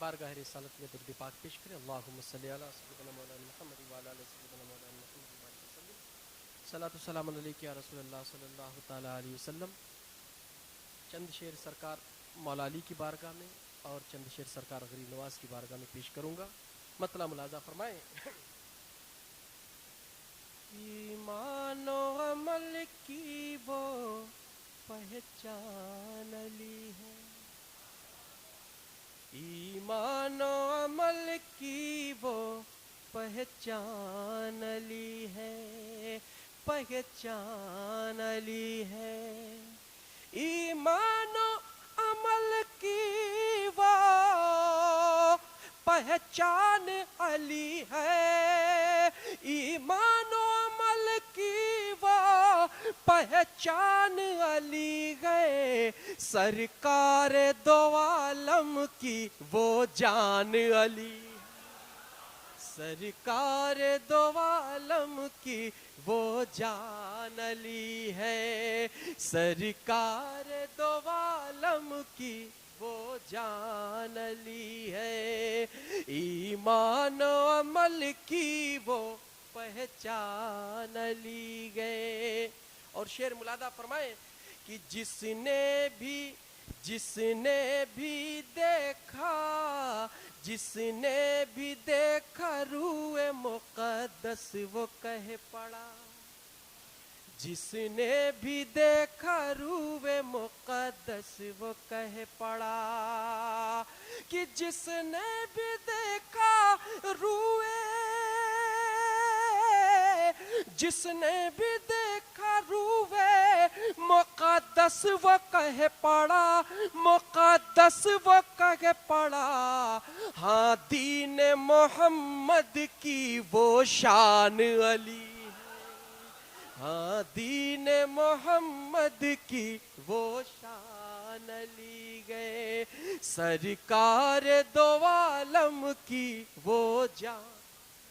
بارگاہ رسالت میں درود پاک پیش کریں. اللہم صلی علی سیدنا مولانا محمد وعلی آل سیدنا مولانا محمد وسلم. صلاۃ و سلام علیک یا رسول اللہ صلی اللہ تعالی علیہ وسلم. چند شعر سرکار مولا علی کی بارگاہ میں اور چند شعر سرکار غریب نواز کی بارگاہ میں پیش کروں گا. مطلع ملاحظہ فرمائیں. ایمان و عمل کی وہ پہچان علی ہے. ایمان و عمل کی وہ پہچان علی ہے. پہچان علی ہے. ایمان و عمل کی وہ پہچان علی ہے. ایمان و عمل کی وہ پہچان علی ہے. سرکار دو عالم کی وہ جان علی. سرکار دو عالم کی وہ جان علی ہے. سرکار دو عالم کی وہ جان علی ہے. ایمان و عمل کی وہ پہچان علی گئے. اور شعر ملاحظہ فرمائیں کہ جس نے بھی دیکھا روح مقدس وہ کہہ پڑا. جس نے بھی دیکھا روح مقدس وہ کہہ پڑا. کہ جس نے بھی دیکھا روح مقدس وہ کہہ پڑا. مقدس وہ کہہ پڑا. ہاں دین محمد کی وہ شان علی. ہاں دین محمد کی وہ شان علی گئے. سرکار دو عالم کی وہ جان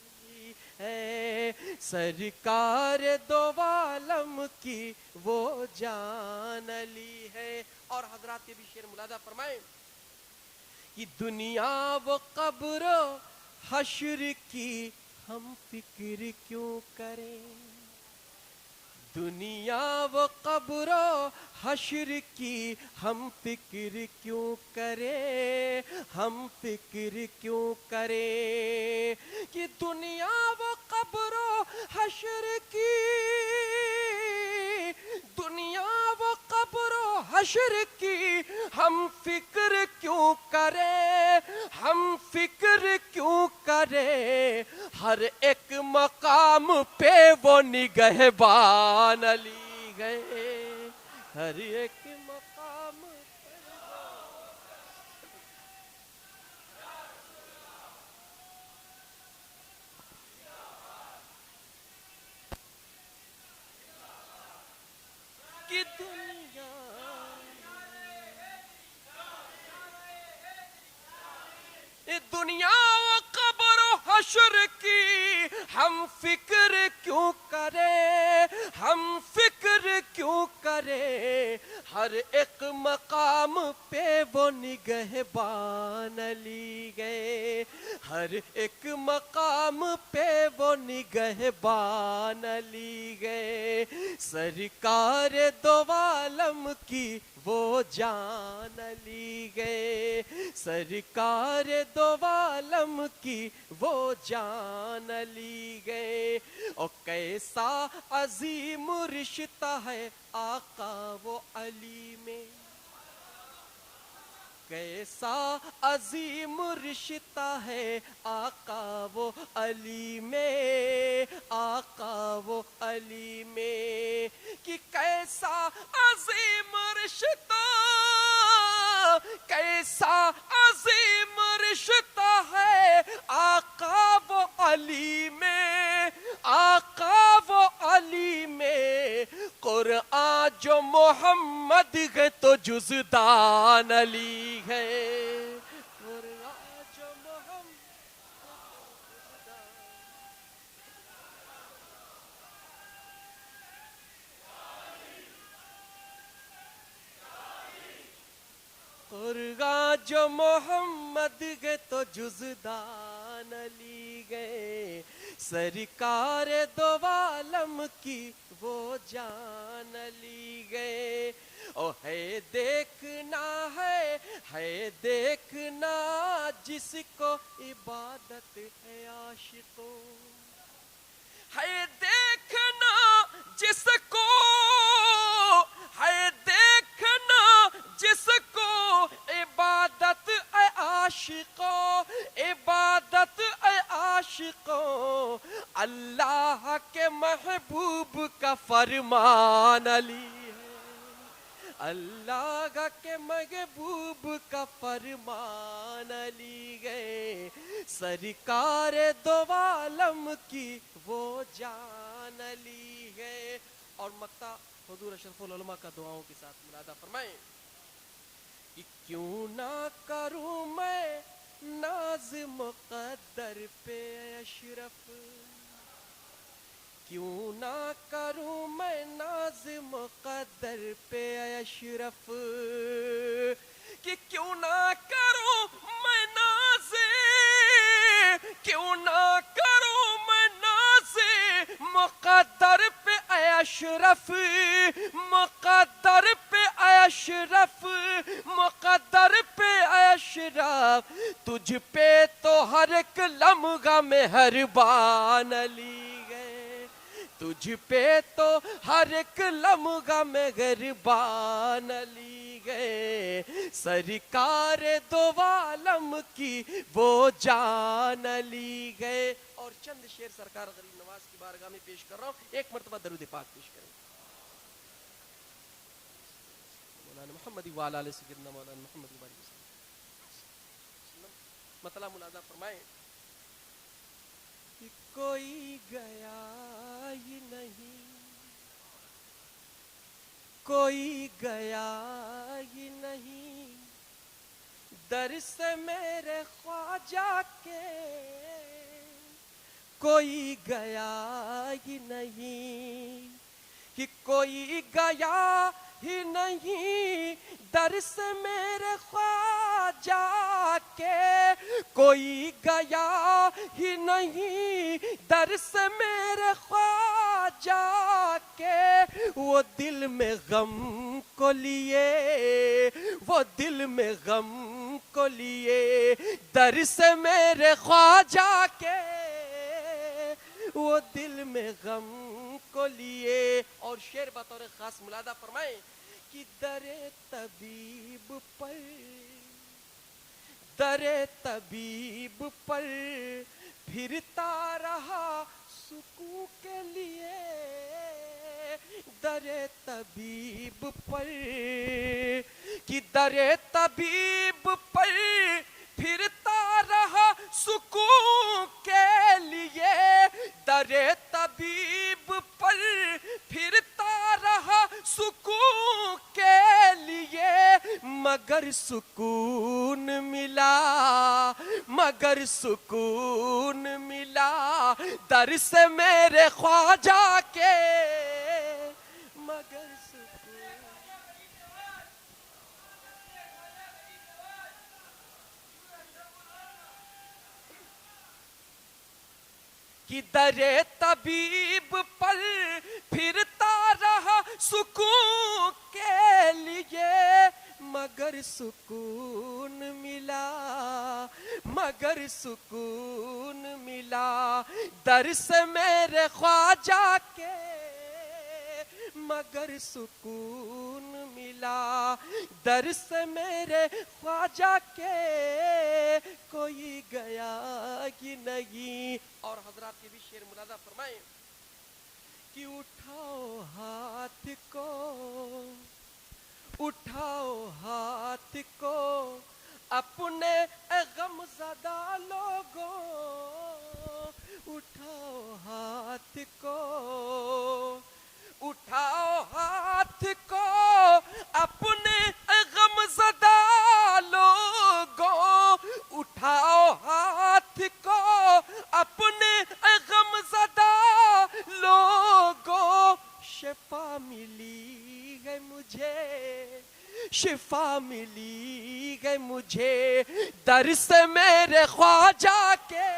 علی ہے. سرکار دو عالم کی وہ جان علی ہے. اور حضرات یہ بھی شعر ملاحظہ فرمائیں کہ دنیا و قبر و حشر کی ہم فکر کیوں کریں. دنیا و قبر و حشر کی ہم فکر کیوں کریں. ہم فکر کیوں کریں. کہ دنیا و قبر و حشر کی حشر کی ہم فکر کیوں کریں. ہم فکر کیوں کریں. ہر ایک مقام پہ وہ نگہبان علی گئے. ہر ایک مقام کی دنیا و قبر و حشر کی ہم فکر کیوں کریں. ہم فکر کیوں کریں. ہر ایک مقام پہ وہ نگہبان علی گئے. ہر ایک مقام پہ وہ نگہبان علی گئے. سرکار دو عالم کی وہ جان علی گئے. سرکار دو عالم کی وہ جان علی گئے. اور کیسا عظیم رشتہ ہے آقا وہ علی میں. کیسا عظیم رشتہ ہے آقا وہ علی میں. آقا وہ علی میں. کہ کیسا عظیم رشتہ ہے آقا وہ علی میں. آقا وہ علی میں. قرآن جو محمد ہے تو جزدان علی ہے. قرآن جو محمد قرآن جو محمد گئے تو جزدان علی گئے، سرکار دو عالم کی وہ جان علی گئے. او ہے دیکھنا جس کو عبادت ہے عاشقوں، ہے دیکھنا جس کو، ہے دیکھنا جس کو عبادت اے عاشقوں، عبادت اے عاشقوں، اللہ کے محبوب کا فرمان علی ہے، اللہ کے محبوب کا فرمان علی گئے، سرکار دو عالم کی وہ جان علی ہے. اور مقطع حضور اشرف العلماء کا دعاؤں کے ساتھ ملادہ فرمائیں کہ کیوں نہ کروں میں ناز مقدر پہ اشرف، کیوں نہ کروں میں ناز مقدر پہ اشرف، کہ کیوں نہ کروں میں ناز، کیوں نہ کروں میں ناز مقدر پہ اشرف، مقدر پہ اشرف، مقدر پہ اشرف، تجھ پہ تو ہر ایک لمحہ مہربان علی گئے، تجھ پہ تو ہر ایک لمحہ مہربان علی گئے، سرکار دو عالم کی وہ جان علی گئے. اور چند شعر سرکار غریب نواز کی بارگاہ میں پیش کر رہا ہوں، ایک مرتبہ درود پاک پیش کریں. مولانا محمد وعلی آل سیدنا مولانا محمد وعلی آل وسلم. مطلب ملازہ فرمائیں کہ کوئی گیا ہی نہیں، کوئی گیا ہی نہیں در سے میرے خواجہ کے، کوئی گیا ہی نہیں، کہ کوئی گیا ہی نہیں در سے میرے خواجہ کے، کوئی گیا ہی نہیں در سے میرے خواجہ کے، وہ دل میں غم کو لیے، وہ دل میں غم کو لیے در سے میرے خواجہ کے، وہ دل میں غم کو لیے. اور شعر بطور خاص ملادہ فرمائیں کہ در طبیب پر، در طبیب پر پھرتا رہا سکون کے لیے، در طبیب پر، کہ در طبیب پر پھرتا رہا سکون کے لیے، در طبیب پر پھرتا رہا سکون کے لیے، مگر سکون ملا، مگر سکون ملا در سے میرے خواجہ کے، مگر کہ در طبیب پر پھرتا رہا سکون کے لیے، مگر سکون ملا، مگر سکون ملا در سے میرے خواجہ کے، مگر سکون ملا در سے میرے خواجہ کے، کوئی گیا ہی نہیں. اور حضرات کے بھی شعر ملازہ فرمائیں کہ اٹھاؤ ہاتھ کو، اٹھاؤ ہاتھ کو اپنے غم زدہ لوگوں، اٹھاؤ ہاتھ کو، اٹھاؤ ہاتھ کو اپنے غم زدہ لوگوں، اٹھاؤ ہاتھ کو اپنے غم زدہ لوگوں، شفا ملی ہے مجھے، شفا ملی ہے مجھے در سے میرے خواجہ کے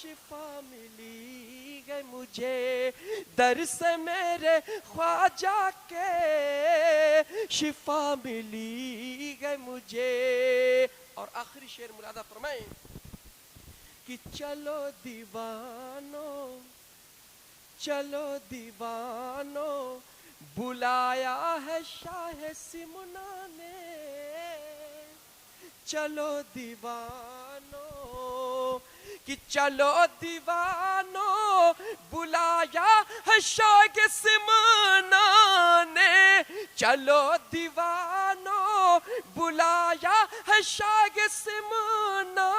شفا ملی ہے مجھے در سے میرے خواجہ کے شفا ملی ہے مجھے. اور آخری شعر ملادہ فرمائیں کہ چلو دیوانو چلو دیوانو بلایا ہے شاہ سمنا نے چلو دیوانو کہ چلو دیوانو بلایا ہے شاہ سمنا نے چلو دیوانو بلایا ہے شاہ سمنا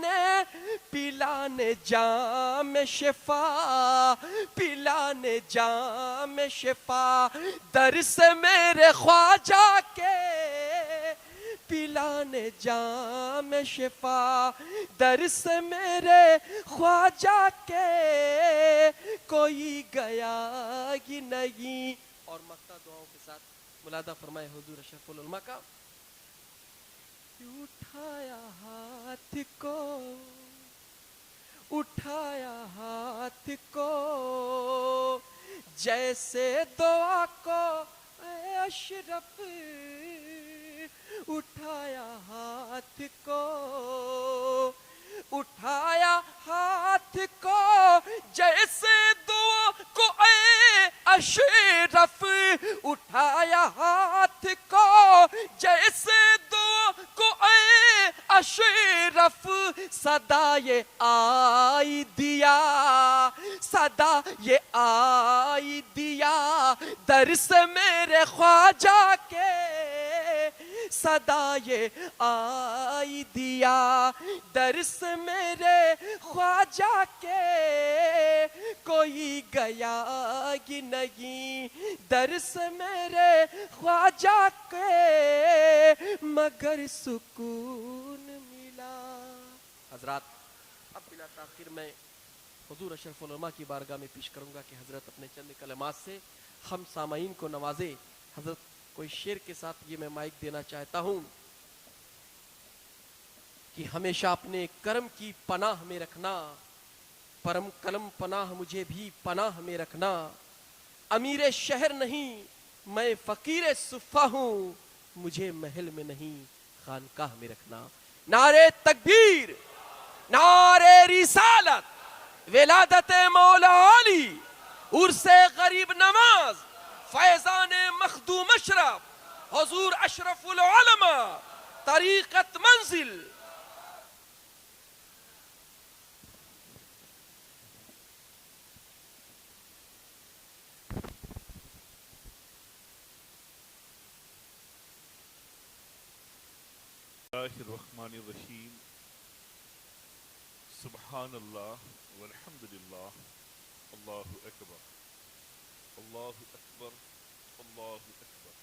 نے پلانے جام شفا پلانے جام شفا در سے میرے خواجہ کے پلانے جام شفا در سے میرے خواجہ کے کوئی گیا ہی نہیں. اور مقطع دعاؤں کے ساتھ ملادہ فرمائے حضور اشرف العلماء کا. اٹھایا ہاتھ کو اٹھایا ہاتھ کو جیسے دعا کو اے اشرف اٹھایا ہاتھ کو اٹھایا ہاتھ کو جیسے دعا کو اے اشرف اٹھایا ہاتھ کو جیسے دعا کو اے اشرف صدا یہ آئی دیا صدا یہ آئی دیا در سے میرے خواجہ کے صدا یہ آئی دیا در سے میرے خواجہ کے کوئی گیا ہی نہیں در سے میرے خواجہ کے مگر سکون ملا. حضرات اب بلا تاخیر میں حضور اشرف العلماء کی بارگاہ میں پیش کروں گا کہ حضرت اپنے چند کلمات سے ہم سامعین کو نوازے. حضرت کوئی شعر کے ساتھ یہ میں مائک دینا چاہتا ہوں کہ ہمیشہ اپنے کرم کی پناہ میں رکھنا پرم کلم پناہ مجھے بھی پناہ میں رکھنا امیر شہر نہیں میں فقیر صفہ ہوں مجھے محل میں نہیں خانقاہ میں رکھنا. نعرے تکبیر نعرے رسالت ولادت مولا علی عرس غریب نواز فیضان مخدوم اشرف حضور اشرف العلماء طریقت منزل. اللہ الرحمن الرحیم سبحان اللہ والحمد للہ اللہ اکبر اللہ اکبر اللہ اکبر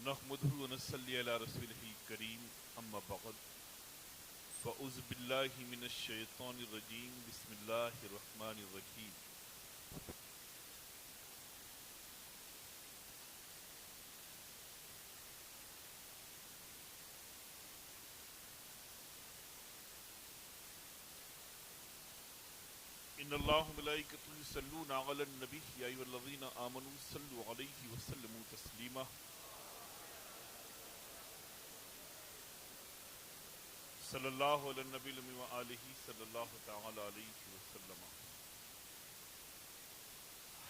نحمدہ ونصلی علی رسولہ الکریم اما بعد فاعوذ باللہ من الشیطان الرجیم بسم اللہ الرحمن الرحیم. ان اللہ ملائکتہ یصلون علی النبی یا ایھا الذین آمنوا صلوا علیہ وسلموا تسلیما. صلی اللہ علی النبی وآلہ صلی اللہ تعالی علیہ وسلم.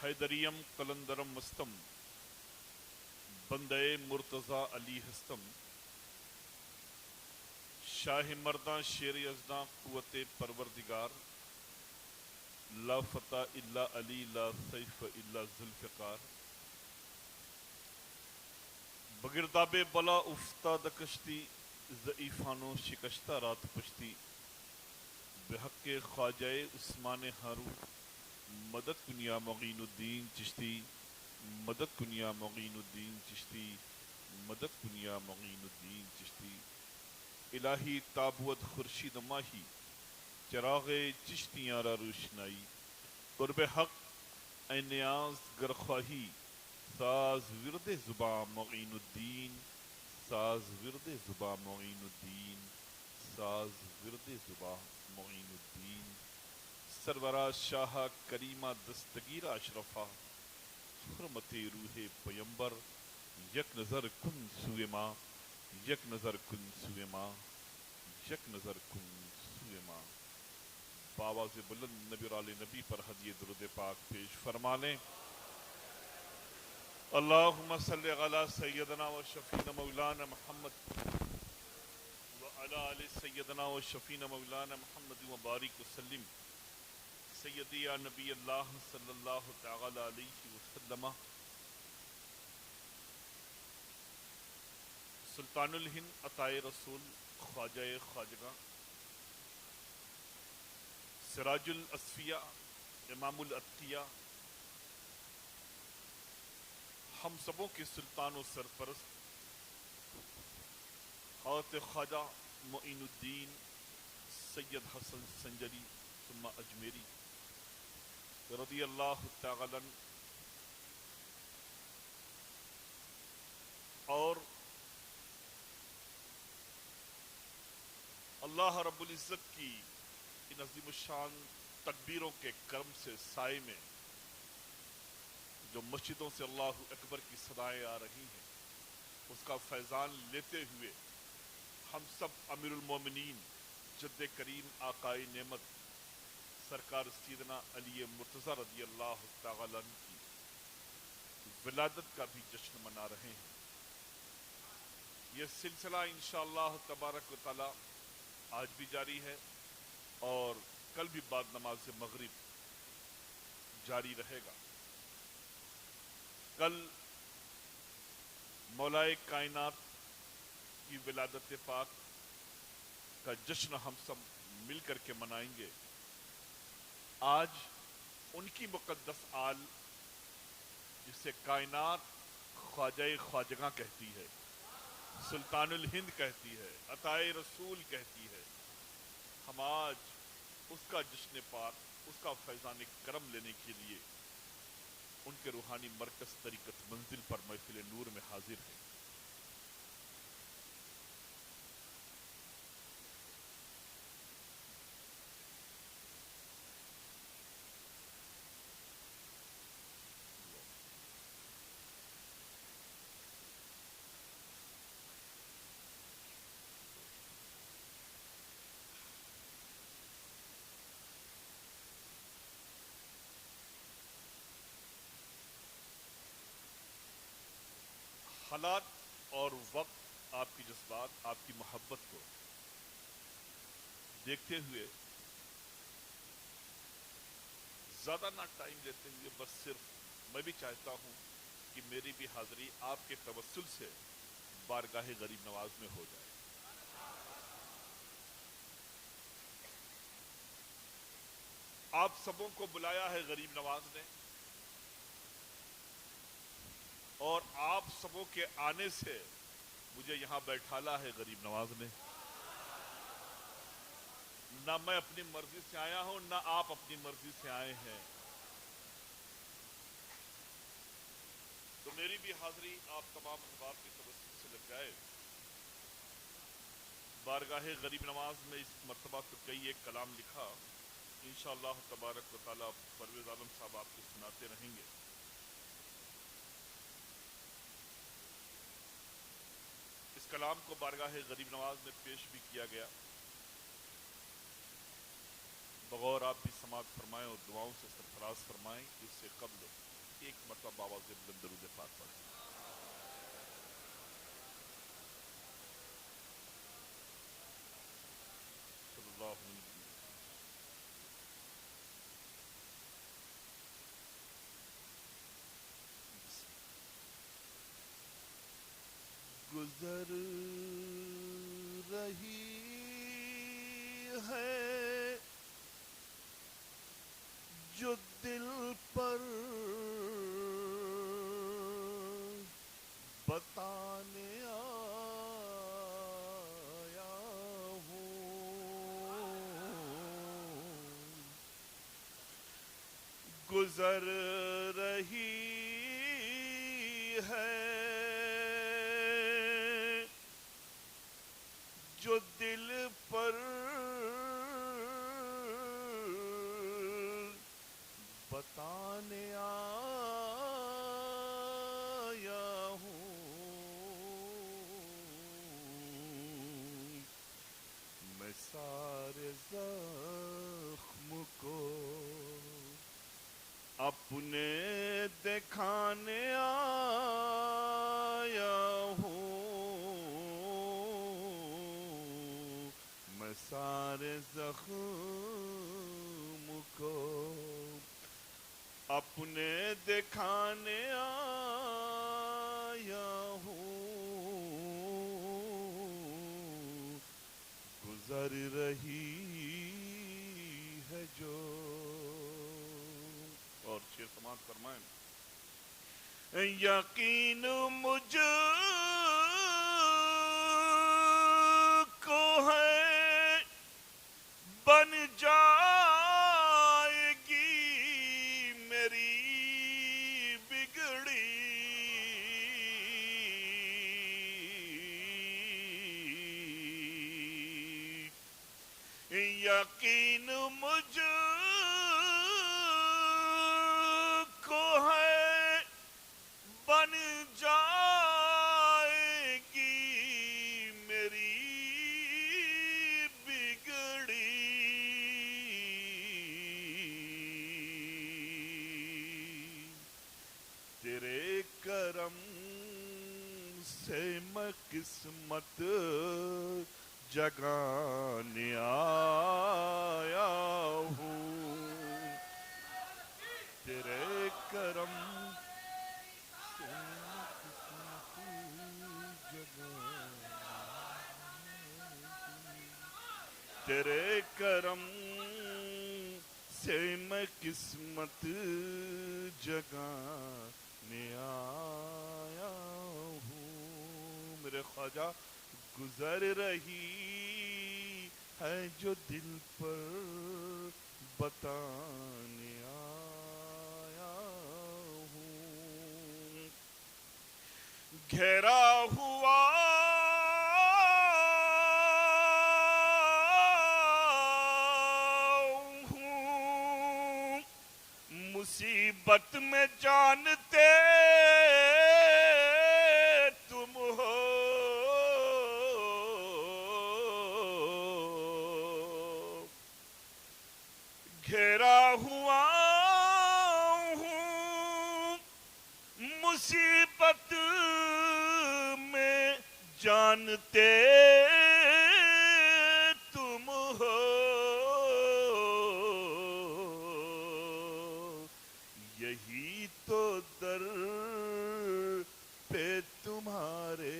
حیدریم قلندرم مستم بندے مرتضی علی ہستم شاہ مرداں شیر یزداں قوت پروردگار لا فتح الا علی لا سیف الا ذوالفقار. بگرداب بلا افتاد کشتی ضعیفانو شکستہ رات پشتی بحق خواجہ عثمان ہارون مدد کنیا معین الدین چشتی مدد کنیا معین الدین چشتی مدد کنیا معین الدین چشتی. الہی تابوت خورشید ماہی چراغ چشتیاں را روشنائی قرب حق اے نیاز گرخواہی ساز ورد زباں معین الدین، ساز ورد زباں معین الدین، ساز ورد زباں معین الدین، سرورا شاہ کریمہ دستگیر اشرفہ، حرمت روح پیمبر، یک نظر کن سوئے ماں، یک نظر کن سوئے ماں، یک نظر کن سوئے ماں۔ بآواز بلند نبی اور آل نبی پر ہدیہ درود پاک پیش فرما لیں۔ اللہم صلی علی سیدنا و شفینا مولانا محمد وعلی آل سیدنا و شفینا مولانا محمد وبارک وسلم۔ سیدی یا نبی اللہ صلی اللہ تعالی علیہ وسلم، سلطان الہند عطائے رسول خواجہ خواجگاں، سراج الاصفیاء، امام الاتقیاء، ہم سبوں کے سلطان و سرپرست حضرت خواجہ معین الدین سید حسن سنجری ثم اجمیری رضی اللہ تعالی عنہ، اور اللہ رب العزت کی ان عظیم الشان تکبیروں کے کرم سے سائے میں جو مسجدوں سے اللہ اکبر کی صدائیں آ رہی ہیں، اس کا فیضان لیتے ہوئے ہم سب امیر المومنین جد کریم آقائے نعمت سرکار سیدنا علی مرتضی رضی اللہ تعالی عنہ کی ولادت کا بھی جشن منا رہے ہیں۔ یہ سلسلہ انشاءاللہ تبارک و تعالی آج بھی جاری ہے اور کل بھی بعد نماز مغرب جاری رہے گا۔ کل مولائے کائنات کی ولادت پاک کا جشن ہم سب مل کر کے منائیں گے۔ آج ان کی مقدس آل جسے کائنات خواجہ خواجگاں کہتی ہے، سلطان الہند کہتی ہے، عطائے رسول کہتی ہے، ہم آج اس کا جشن پاک، اس کا فیضان کرم لینے کے لیے ان کے روحانی مرکز طریقت منزل پر محفل نور میں حاضر ہیں۔ حالات اور وقت آپ کی جذبات، آپ کی محبت کو دیکھتے ہوئے زیادہ نہ ٹائم لیتے ہوئے بس صرف میں بھی چاہتا ہوں کہ میری بھی حاضری آپ کے توسل سے بارگاہ غریب نواز میں ہو جائے۔ آپ سبوں کو بلایا ہے غریب نواز نے، اور آپ سبوں کے آنے سے مجھے یہاں بیٹھالا ہے غریب نواز نے۔ نہ میں اپنی مرضی سے آیا ہوں، نہ آپ اپنی مرضی سے آئے ہیں، تو میری بھی حاضری آپ تمام احباب کی توسل سے لگ جائے۔ بارگاہ غریب نواز میں اس مرتبہ تو کئی ایک کلام لکھا، انشاءاللہ تبارک و تعالی پرویز عالم صاحب آپ کو سناتے رہیں گے۔ اس کلام کو بارگاہ غریب نواز میں پیش بھی کیا گیا، بغور آپ بھی سماعت فرمائیں اور دعاؤں سے سرفراز فرمائیں۔ اس سے قبل ایک مرتبہ آواز بلند درود پاک پڑھیں۔ صلی اللہ علیہ وسلم۔ گزر رہی ہے جو دل پر بتانے آیا ہوں، گزر رہی ہے جو دل پر بتانے آیا ہوں میں سارے زخم کو اپنے دکھانے آیا ہوں میں سارے زخم کو اپنے دکھانے آیا ہوں گزر رہی ہے جو اور شعر سماعت فرمائیں یقین مجھ کو ہے بن جائے گی میری بگڑی یقین مجھ کو ہے بن جائے گی میری بگڑی تیرے کرم سے میں قسمت جگانے آیا ہوں تیرے کرم سے میں قسمت جگانے تیرے کرم سے میں قسمت جگانے آیا ہوں میرے خواجہ گزر رہی ہے جو دل پر بتانے آیا ہوں گھیرا ہوا ہوں مصیبت میں جانتے تم ہو گھیرا ہوا ہوں مصیبت میں جانتے تم ہو یہی تو در پہ تمہارے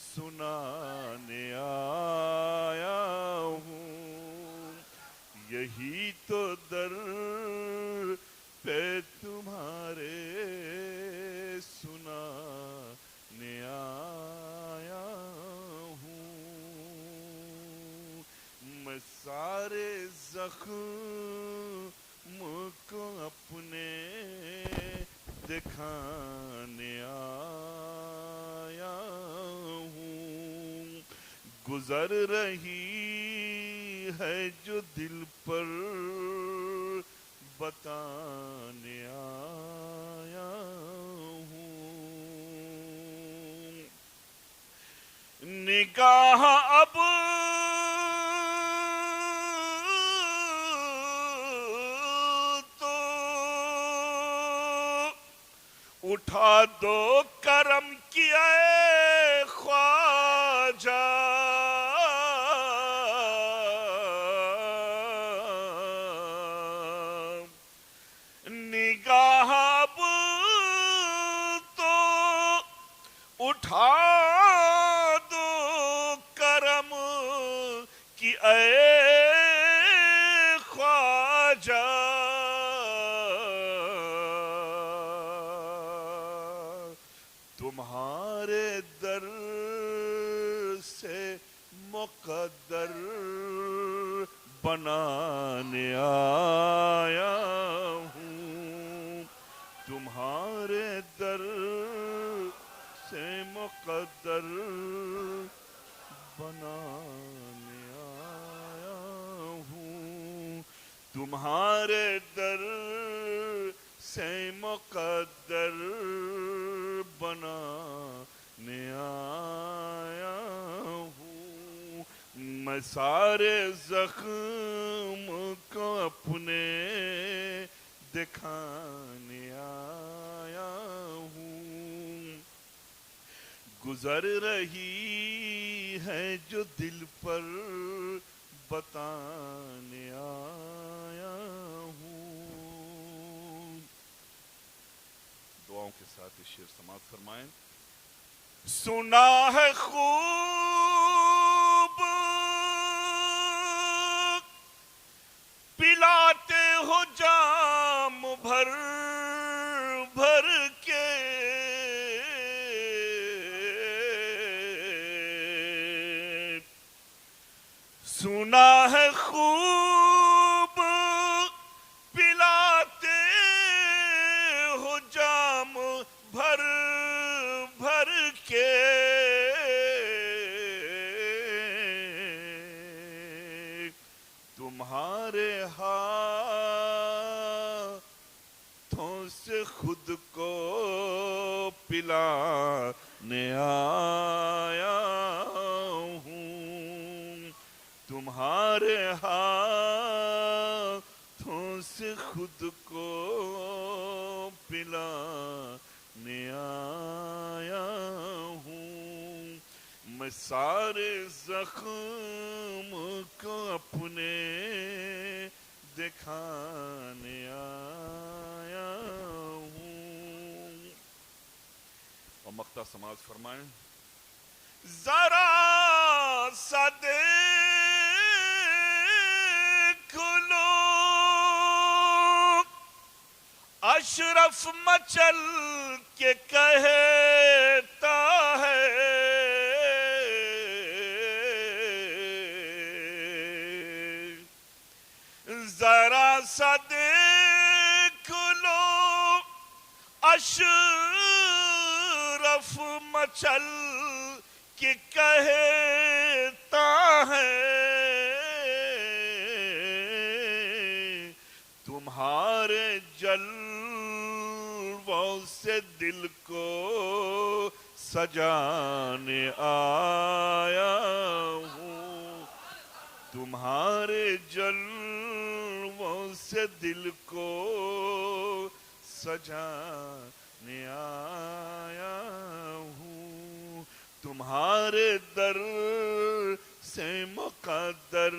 سنانے آیا ہوں یہی تو در پہ تمہارے سنانے آیا ہوں میں سارے زخم کو اپنے دکھانے آیا ہوں گزر رہی ہے جو دل پر بتانے آیا ہوں نگاہ اب تو اٹھا دو کرم کیا خواجہ نگاہ اب تو اٹھا دو کرم کی اے خواجہ تمہارے در سے مقدر بنانے آیا ہوں تمہارے تمہارے در سے مقدر بنانے آیا ہوں، تمہارے در سے مقدر بنانے آیا ہوں، میں سارے زخم کو اپنے دکھانے آیا ہوں، گزر رہی ہے جو دل پر بتانے آیا ہوں۔ دعاؤں کے ساتھ یہ شعر سماعت فرمائیں۔ سنا ہے خوب پلاتے ہو جام بھر بھر کے، سنا ہے خوب پلاتے ہو جام بھر بھر کے، تمہارے ہاتھوں سے خود کو پلانے آیا ہوں، تمہارے ہاتھوں سے خود کو پلانے آیا ہوں، میں سارے زخم کو اپنے دکھانے آیا ہوں۔ اور مقطع سماعت فرمائیں۔ ذرا سا دیکھ لو اشرف مچل کے کہتا ہے، ذرا سا دیکھ لو اشرف مچل کے کہتا ہے، تمہارے جلووں سے دل کو سجانے آیا ہوں، تمہارے جلووں سے دل کو سجانے آیا ہوں، تمہارے در سے مقدر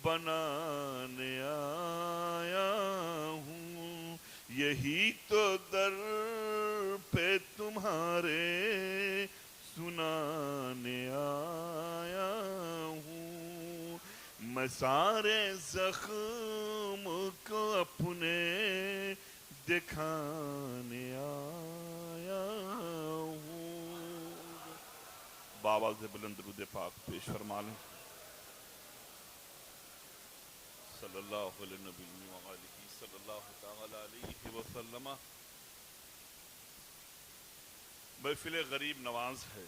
بنانے آیا ہوں، یہی تو در پہ تمہارے سنانے آیا ہوں، میں سارے زخم کو اپنے دکھانے آیا ہوں۔ بآواز بلند درود پاک پیش فرما لیں۔ صلی اللہ علیہ نبی وآلہ صلی اللہ تعالی علیہ وسلم۔ محفل غریب نواز ہے،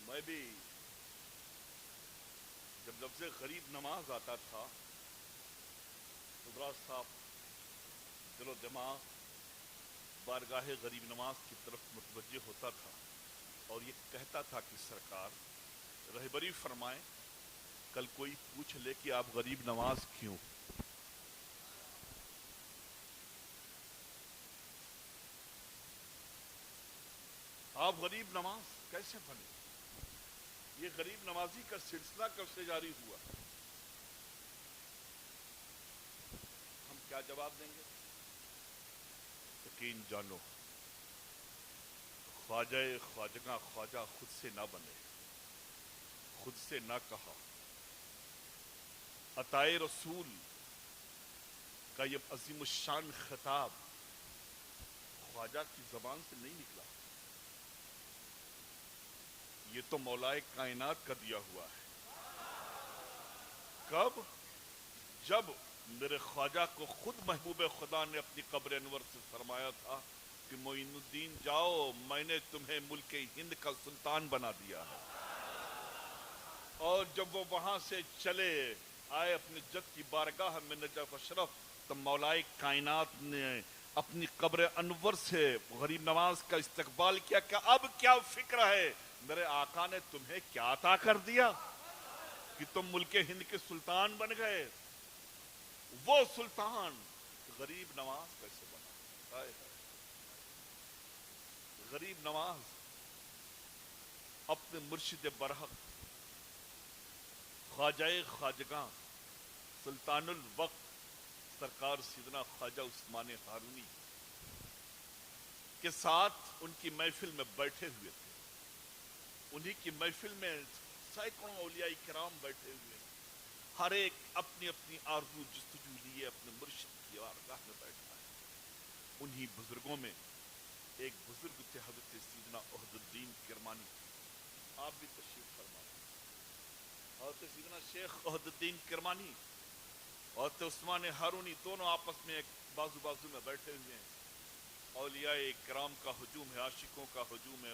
میں بھی جب لفظ غریب نواز آتا تھا تو بڑا صاف دل و دماغ بارگاہ غریب نواز کی طرف متوجہ ہوتا تھا اور یہ کہتا تھا کہ سرکار رہبری فرمائیں، کل کوئی پوچھ لے کہ آپ غریب نواز کیوں؟ آپ غریب نواز کیسے بنے؟ یہ غریب نوازی کا سلسلہ کب سے جاری ہوا؟ ہم کیا جواب دیں گے؟ یقین جانو خواجہ خواجگاں خواجہ خود سے نہ بنے، خود سے نہ کہا، عطائے رسول کا یہ عظیم الشان خطاب خواجہ کی زبان سے نہیں نکلا، یہ تو مولائے کائنات کا دیا ہوا ہے۔ کب؟ جب میرے خواجہ کو خود محبوب خدا نے اپنی قبر انور سے فرمایا تھا کہ معین الدین جاؤ، میں نے تمہیں ملک ہند کا سلطان بنا دیا ہے۔ اور جب وہ وہاں سے چلے آئے اپنے جد کی بارگاہ میں نجف اشرف، تو مولائے کائنات نے اپنی قبر انور سے غریب نواز کا استقبال کیا کہ اب کیا فکر ہے، میرے آقا نے تمہیں کیا عطا کر دیا کہ تم ملک ہند کے سلطان بن گئے۔ وہ سلطان غریب نواز کیسے بنا؟ ہائے ہائے۔ غریب نواز اپنے مرشد برحق خواجہ خواجگاں سلطان الوقت سرکار سیدنا خواجہ عثمان ہارونی کے ساتھ ان کی محفل میں بیٹھے ہوئے تھے۔ انہی کی محفل میں سینکڑوں اولیاء کرام بیٹھے ہوئے، ہر ایک اپنی اپنی آرزو جستجو لیے اپنے مرشد کی بارگاہ میں بیٹھا ہے۔ انہی بزرگوں میں ایک بزرگ تھے حضرت سیدنا عہد الدین کرمانی، آپ بھی تشریف فرما۔ حضرت سیدنا شیخ عہد الدین کرمانی اور عثمان ہارونی دونوں آپس میں ایک بازو بازو میں بیٹھے ہوئے ہیں۔ اولیاء کرام کا ہجوم ہے، عاشقوں کا ہجوم ہے،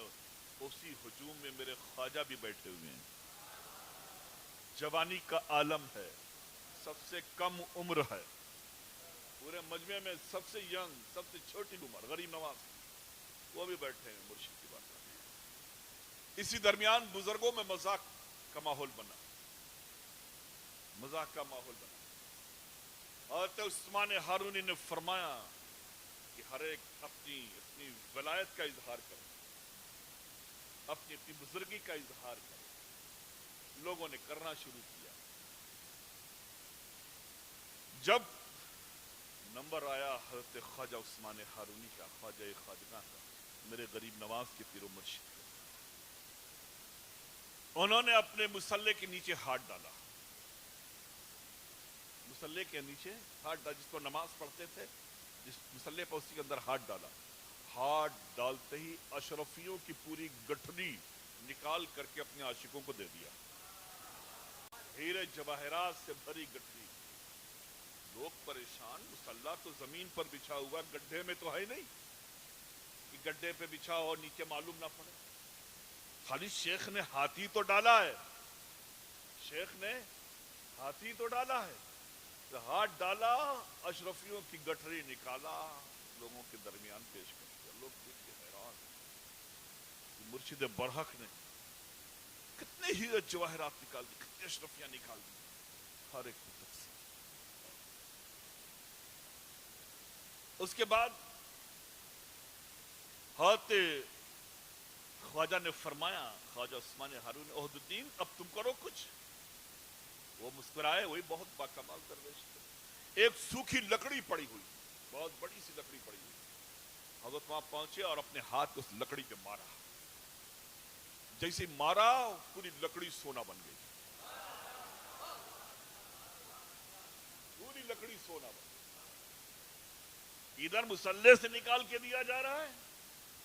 اسی ہجوم میں میرے خواجہ بھی بیٹھے ہوئے ہیں۔ جوانی کا عالم ہے، سب سے کم عمر ہے، پورے مجمع میں سب سے ینگ، سب سے چھوٹی عمر غریب نواز، وہ بھی بیٹھے ہیں مرشد کی بات کرتے۔ اسی درمیان بزرگوں میں مذاق کا ماحول بنا، مذاق کا ماحول بنا۔ حضرت عثمان ہارونی نے فرمایا کہ ہر ایک اپنی اپنی ولایت کا اظہار کرے، اپنی اپنی بزرگی کا اظہار کرے۔ لوگوں نے کرنا شروع کیا۔ جب نمبر آیا حضرت خواجہ عثمان ہارونی کا، خواجہ خواجگاں کا، میرے غریب نواز کے پیر و مرشد کا، انہوں نے اپنے مصلے کے نیچے ہاتھ ڈالا، مصلے کے نیچے ہاتھ ڈالا، جس کو نماز پڑھتے تھے جس مصلے پر، اسی کے اندر ہاتھ ڈالا۔ ہاتھ ڈالتے ہی اشرفیوں کی پوری گٹھلی نکال کر کے اپنے عاشقوں کو دے دیا، ہیرے جواہرات سے بھری گٹھلی۔ لوگ پریشان، مصلی تو زمین پر بچھا ہوا، گڈھے میں تو ہے نہیں کہ گڈھے پہ بچھا اور نیچے معلوم نہ پڑے، خالی شیخ نے ہاتھی تو ڈالا ہے، شیخ نے ہاتھی تو ڈالا ہے، تو ہاتھ ڈالا، اشرفیوں کی گٹھری نکالا، لوگوں کے درمیان پیش کر دیا۔ لوگ دیکھ کے حیران، مرشد برحق نے کتنے ہیرے جواہرات نکال دی، کتنے اشرفیاں نکال دی، ہر ایک کو تقسیم۔ اس کے بعد حضرت خواجہ نے فرمایا، خواجہ عثمان ہارون، عہد الدین اب تم کرو کچھ۔ وہ مسکرائے، وہی بہت باکمال درویش تھے۔ ایک سوکھی لکڑی پڑی ہوئی، بہت بڑی سی لکڑی پڑی ہوئی، حضرت وہاں پہنچے اور اپنے ہاتھ کو اس لکڑی پہ مارا، جیسے مارا پوری لکڑی سونا بن گئی، پوری لکڑی سونا بن گئی۔ ادھر مسلح سے نکال کے دیا جا رہا ہے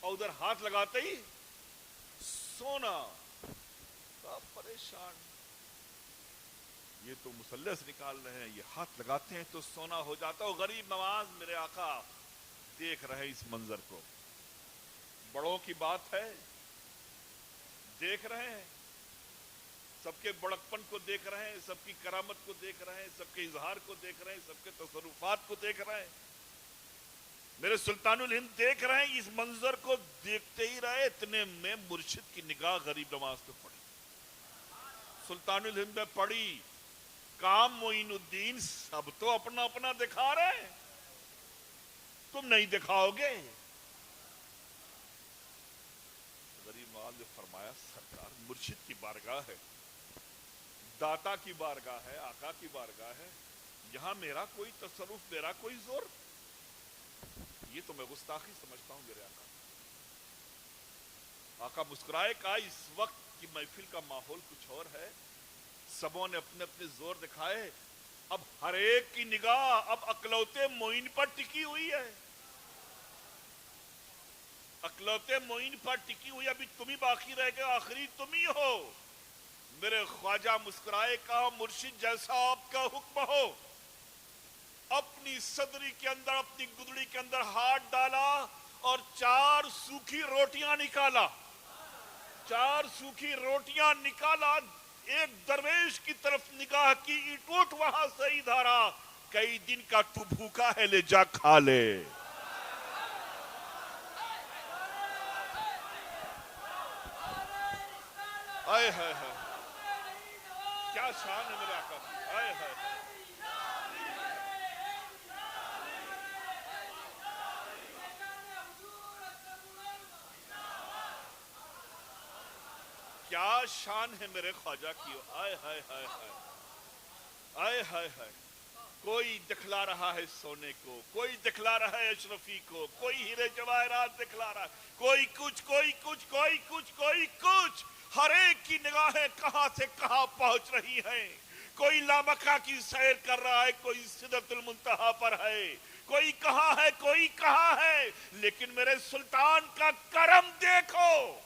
اور ادھر ہاتھ لگاتے ہی سونا۔ سب پریشان، یہ تو مسلح سے نکال رہے ہیں، یہ ہاتھ لگاتے ہیں تو سونا ہو جاتا۔ اور غریب نواز میرے آقا دیکھ رہے اس منظر کو، بڑوں کی بات ہے، دیکھ رہے ہیں، سب کے بڑکپن کو دیکھ رہے ہیں، سب کی کرامت کو دیکھ رہے ہیں، سب کے اظہار کو دیکھ رہے ہیں، سب کے تصرفات کو دیکھ رہے ہیں۔ میرے سلطان الہند دیکھ رہے ہیں، اس منظر کو دیکھتے ہی رہے، اتنے میں مرشد کی نگاہ غریب نواز پہ پڑی، سلطان الہند میں پڑی۔ کام معین الدین سب تو اپنا اپنا دکھا رہے ہیں، تم نہیں دکھاؤ گے؟ غریب نواز نے فرمایا، سرکار مرشد کی بارگاہ ہے، داتا کی بارگاہ ہے، آقا کی بارگاہ ہے، یہاں میرا کوئی تصرف، میرا کوئی زور، یہ تو میں گستاخی سمجھتا ہوں میرے آقا۔ آقا مسکرائے، کہا اس وقت کی محفل کا ماحول کچھ اور ہے، سبوں نے اپنے اپنے زور دکھائے، اب ہر ایک کی نگاہ اب اکلوتے معین پر ٹکی ہوئی ہے، اکلوتے معین پر ٹکی ہوئی، ابھی تم ہی باقی رہ گئے، آخری تم ہی ہو۔ میرے خواجہ مسکرائے، کہا مرشد جیسا آپ کا حکم ہو۔ اپنی صدری کے اندر اپنی گدڑی کے اندر ہاتھ ڈالا اور 4 سوکھی روٹیاں نکالا. 4 سوکھی روٹیاں نکالا, ایک درویش کی طرف نگاہ کی, اٹھ وہاں سے ادھر آ, کئی دن کا تو بھوکا ہے, لے جا کھا لے. آئے ہائے ہائے, کیا شان ہے میرے آقا کی. آئے ہائے, کیا شان ہے میرے خواجہ کی. آئے ہائے ہائے ہائے, آئے ہائے ہائے. کوئی دکھلا رہا ہے سونے کو, کوئی دکھلا رہا ہے اشرفی کو, کوئی ہیرے جواہرات دکھلا رہا ہے, کوئی کچھ, کوئی کچھ, کوئی کچھ, کوئی کچھ. ہر ایک کی نگاہیں کہاں سے کہاں پہنچ رہی ہیں. کوئی لامکہ کی سیر کر رہا ہے, کوئی سدرۃ المنتہا پر ہے, کوئی کہاں ہے, کوئی کہاں ہے. لیکن میرے سلطان کا کرم دیکھو,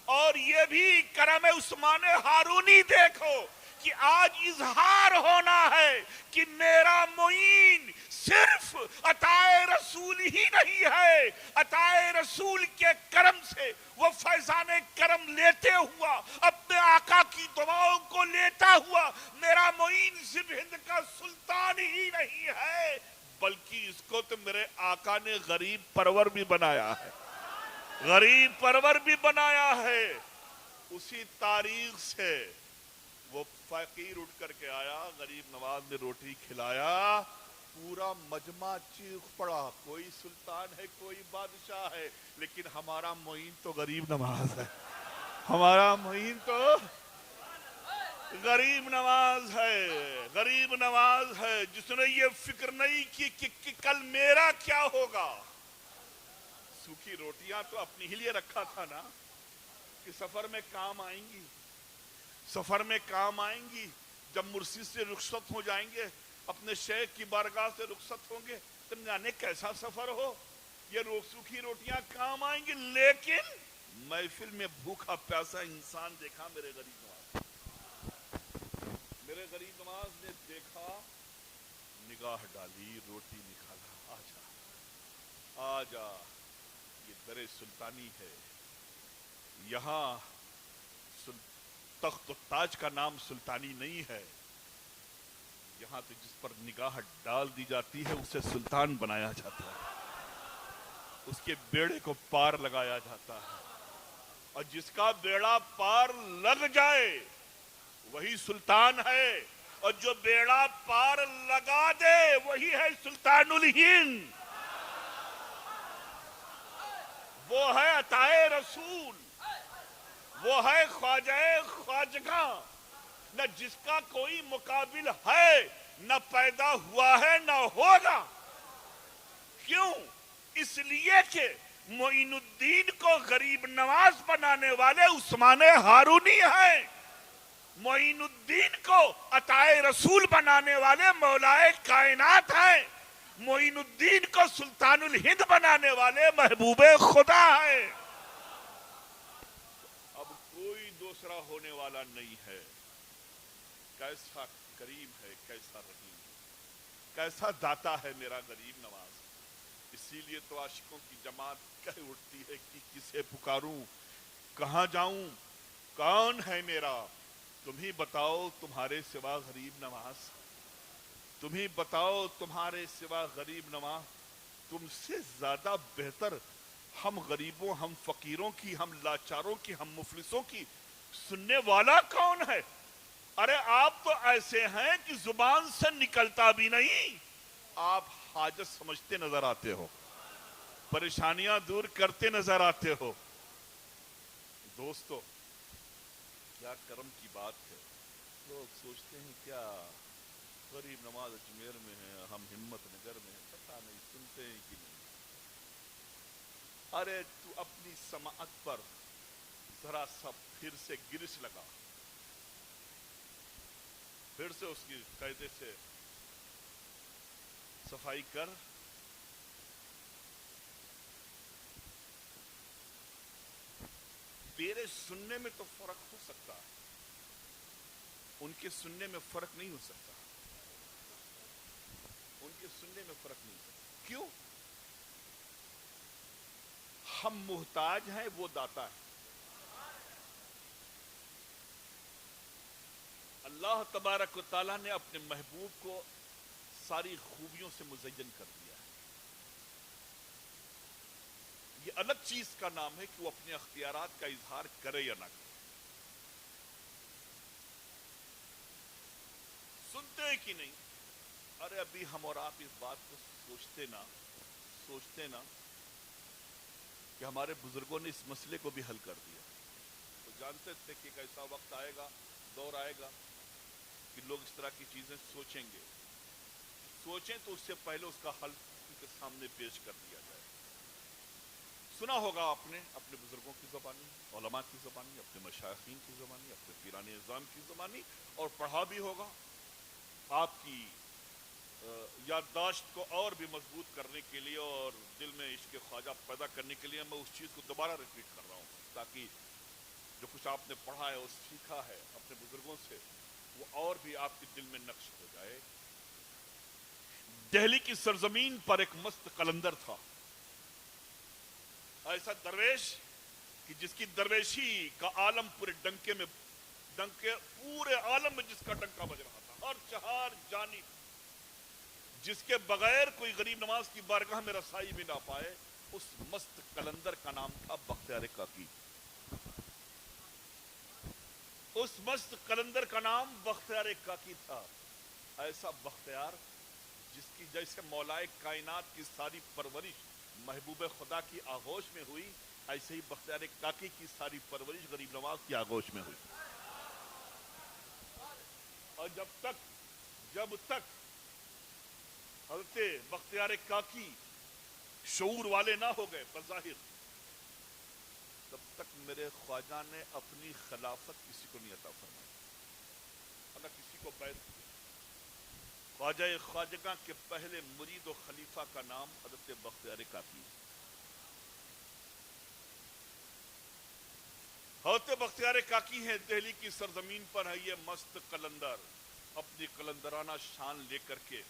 اور یہ بھی کرم عثمان ہارونی دیکھو کہ آج اظہار ہونا ہے کہ میرا معین صرف عطائے رسول ہی نہیں ہے. عطائے رسول کے کرم سے وہ فیضان کرم لیتے ہوا, اپنے آقا کی دعاؤں کو لیتا ہوا, میرا معین صرف ہند کا سلطان ہی نہیں ہے بلکہ اس کو تو میرے آقا نے غریب پرور بھی بنایا ہے. غریب پرور بھی بنایا ہے. اسی تاریخ سے وہ فقیر اٹھ کر کے آیا, غریب نواز نے روٹی کھلایا, پورا مجمع چیخ پڑا, کوئی سلطان ہے, کوئی بادشاہ ہے, لیکن ہمارا معین تو غریب نواز ہے. ہمارا معین تو غریب نواز ہے. غریب نواز ہے جس نے یہ فکر نہیں کی کہ کل میرا کیا ہوگا. سوکھی روٹیاں تو اپنی ہی لیے رکھا تھا نا, کہ سفر میں کام آئیں گی, سفر میں کام آئیں گی. جب مرشد سے رخصت ہو جائیں گے, اپنے شیخ کی بارگاہ سے رخصت ہوں گے, تو جانے کیسا سفر ہو, یہ سوکھی روٹیاں کام آئیں گی. لیکن محفل میں بھوکا پیاسا انسان دیکھا میرے غریب نواز. میرے غریب نواز نے دیکھا, نگاہ ڈالی, روٹی نکالا, آجا آجا, یہ در سلطانی ہے. یہاں تخت و تاج کا نام سلطانی نہیں ہے. یہاں تو جس پر نگاہ ڈال دی جاتی ہے اسے سلطان بنایا جاتا ہے, اس کے بیڑے کو پار لگایا جاتا ہے, اور جس کا بیڑا پار لگ جائے وہی سلطان ہے, اور جو بیڑا پار لگا دے وہی ہے سلطان الہند. وہ ہے عطائے رسول, وہ ہے خواجہ خواجگاں, نہ جس کا کوئی مقابل ہے, نہ پیدا ہوا ہے نہ ہوگا. کیوں؟ اس لیے کہ معین الدین کو غریب نواز بنانے والے عثمان ہارونی ہیں, معین الدین کو عطائے رسول بنانے والے مولائے کائنات ہیں, معین الدین کو سلطان الہند بنانے والے محبوب خدا ہیں. اب کوئی دوسرا ہونے والا نہیں ہے. کیسا کریم ہے, کیسا رحیم, کیسا داتا ہے میرا غریب نواز. اسی لیے تو عاشقوں کی جماعت کہہ اٹھتی ہے کہ کسے پکاروں, کہاں جاؤں, کون ہے میرا. تم ہی بتاؤ تمہارے سوا غریب نواز, تم ہی بتاؤ تمہارے سوا غریب نواز. تم سے زیادہ بہتر ہم غریبوں, ہم فقیروں کی, ہم لاچاروں کی, ہم مفلسوں کی سننے والا کون ہے. ارے آپ تو ایسے ہیں کہ زبان سے نکلتا بھی نہیں. آپ حاجت سمجھتے نظر آتے ہو, پریشانیاں دور کرتے نظر آتے ہو. دوستو, کیا کرم کی بات ہے. لوگ سوچتے ہیں کیا غریب نواز اجمیر میں ہے, ہم ہمت نگر میں ہیں, پتہ نہیں سنتے ہیں کہ نہیں. ارے تو اپنی سماعت پر ذرا سا پھر سے گرش لگا, پھر سے اس کی قاعدے سے صفائی کر. تیرے سننے میں تو فرق ہو سکتا ہے, ان کے سننے میں فرق نہیں ہو سکتا. ان کے سننے میں فرق نہیں ہے. کیوں؟ ہم محتاج ہیں، وہ داتا ہے. اللہ تبارک و تعالیٰ نے اپنے محبوب کو ساری خوبیوں سے مزین کر دیا ہے. یہ الگ چیز کا نام ہے کہ وہ اپنے اختیارات کا اظہار کرے یا نہ کرے. سنتے ہیں کہ نہیں؟ ارے ابھی ہم اور آپ اس بات کو سوچتے نا کہ ہمارے بزرگوں نے اس مسئلے کو بھی حل کر دیا. تو جانتے تھے کہ ایک ایسا وقت آئے گا، دور آئے گا کہ لوگ اس طرح کی چیزیں سوچیں گے. سوچیں تو اس سے پہلے اس کا حل ان کے سامنے پیش کر دیا جائے. سنا ہوگا آپ نے اپنے بزرگوں کی زبانی، علماء کی زبانی، اپنے مشائخین کی زبانی، اپنے پیران اعظام کی زبانی، اور پڑھا بھی ہوگا. آپ کی یادداشت کو اور بھی مضبوط کرنے کے لیے اور دل میں عشق خواجہ پیدا کرنے کے لیے میں اس چیز کو دوبارہ ریپیٹ کر رہا ہوں، تاکہ جو کچھ آپ نے پڑھا ہے اور سیکھا ہے اپنے بزرگوں سے وہ اور بھی آپ کے دل میں نقش ہو جائے. دہلی کی سرزمین پر ایک مست قلندر تھا، ایسا درویش کہ جس کی درویشی کا عالم پورے عالم میں جس کا ڈنکا بج رہا تھا، ہر چہار جانب، جس کے بغیر کوئی غریب نواز کی بارگاہ میں رسائی بھی نہ پائے. اس مست قلندر کا نام تھا بختیار کاکی. اس مست قلندر کا نام بختیار کاکی تھا. ایسا بختیار جس کی جیسے مولائے کائنات کی ساری پرورش محبوب خدا کی آغوش میں ہوئی، ایسے ہی بختیار کاکی کی ساری پرورش غریب نواز کی آغوش میں ہوئی. اور جب تک حضرت بختیار کاکی شعور والے نہ ہو گئے بظاہر، تب تک میرے خواجہ نے اپنی خلافت کسی کو نہیں عطا فرمائی، نہ کسی کو بیعت کیا. خواجہ خواجگاں کے پہلے مرید و خلیفہ کا نام حضرت بختیار کاکی. حضرت بختیار کاکی ہیں، دہلی کی سرزمین پر ہے یہ مست قلندر. اپنی قلندرانہ شان لے کر کے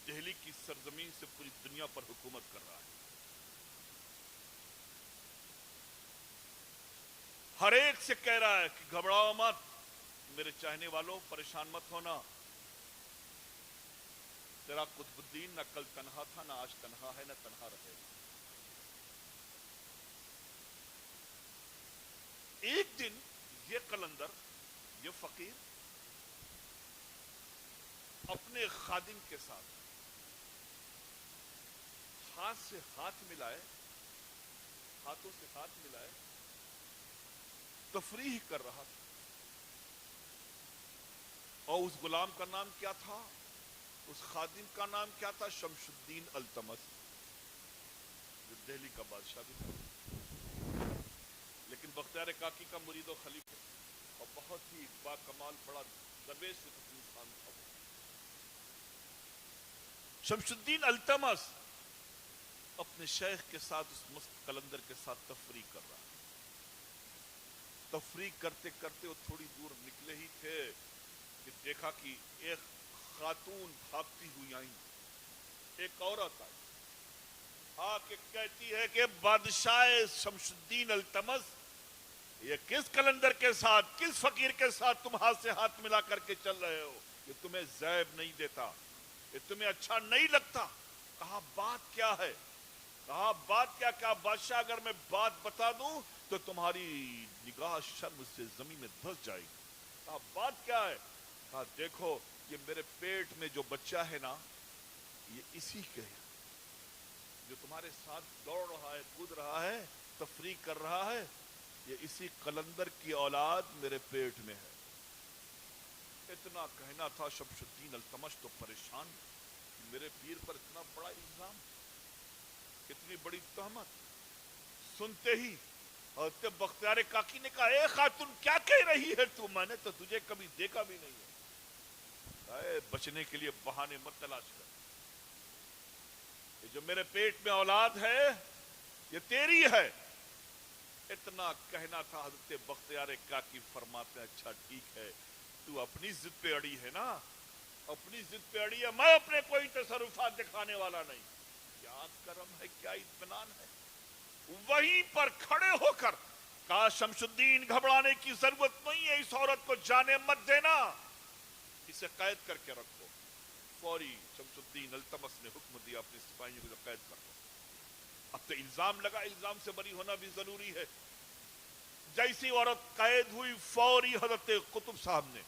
دہلی کی سرزمین سے پوری دنیا پر حکومت کر رہا ہے. ہر ایک سے کہہ رہا ہے کہ گھبراؤ مت میرے چاہنے والوں، پریشان مت ہونا. تیرا قطب الدین نہ کل تنہا تھا، نہ آج تنہا ہے، نہ تنہا رہے گا. ایک دن یہ قلندر، یہ فقیر اپنے خادم کے ساتھ ہاتھ سے ہاتھ ملائے، ہاتھوں سے ہاتھ ملائے تفریح کر رہا تھا. اور اس غلام کا نام کیا تھا؟ اس خادم کا نام کیا تھا؟ شمس الدین التمش، جو دہلی کا بادشاہ بھی تھا، لیکن بختیار کاکی کا مرید و خلیفہ اور بہت ہی با کمال بڑا درویش انسان تھا. شمس الدین التمش اپنے شیخ کے ساتھ، اس مست قلندر کے ساتھ تفریح کر رہا. تفریح کرتے کرتے وہ تھوڑی دور نکلے ہی تھے کہ دیکھا کہ ایک خاتون بھاگتی ہوئی آئی. ایک عورت آئی، آ کے کہتی ہے کہ بادشاہ شمس الدین التمش، یہ کس قلندر کے ساتھ، کس فقیر کے ساتھ تم ہاتھ سے ہاتھ ملا کر کے چل رہے ہو؟ یہ تمہیں زیب نہیں دیتا، یہ تمہیں اچھا نہیں لگتا. کہا بات کیا ہے؟ کہا بات کیا؟ کہا بادشاہ اگر میں بات بتا دوں تو تمہاری نگاہ شرم سے زمین میں دھس جائے گی. کہا بات کیا ہے؟ کہا دیکھو یہ میرے پیٹ میں جو بچہ ہے نا، یہ اسی کے ہے، جو تمہارے ساتھ دوڑ رہا ہے، کود رہا ہے، تفریح کر رہا ہے، یہ اسی قلندر کی اولاد میرے پیٹ میں ہے. اتنا کہنا تھا. شمس الدین التمش تو پریشان، میرے پیر پر اتنا بڑا الزام، اتنی بڑی تہمت. سنتے ہی حضرت بختیار کاکی نے کہا اے خاتون کیا کہہ رہی ہے تو؟ میں نے تو تجھے کبھی دیکھا بھی نہیں ہے. بچنے کے لیے بہانے مت تلاش کر، یہ جو میرے پیٹ میں اولاد ہے یہ تیری ہے. اتنا کہنا تھا. حضرت بختیار کاکی فرماتے ہیں اچھا ٹھیک ہے، تو اپنی ضد پہ اڑی ہے نا، اپنی ضد پہ اڑی ہے، میں اپنے کوئی تصرفات دکھانے والا نہیں. کیا کرم ہے، کیا اطمینان ہے. وہیں پر کھڑے ہو کر کہا شمس الدین گھبرانے کی ضرورت نہیں ہے، اس عورت کو جانے مت دینا، اسے قید کر کے رکھو. فوری شمس الدین التمس نے حکم دیا اپنے سپاہیوں کو قید کر دو. اب تو الزام لگا، الزام سے بری ہونا بھی ضروری ہے. جیسی عورت قید ہوئی فوری حضرت قطب صاحب نے،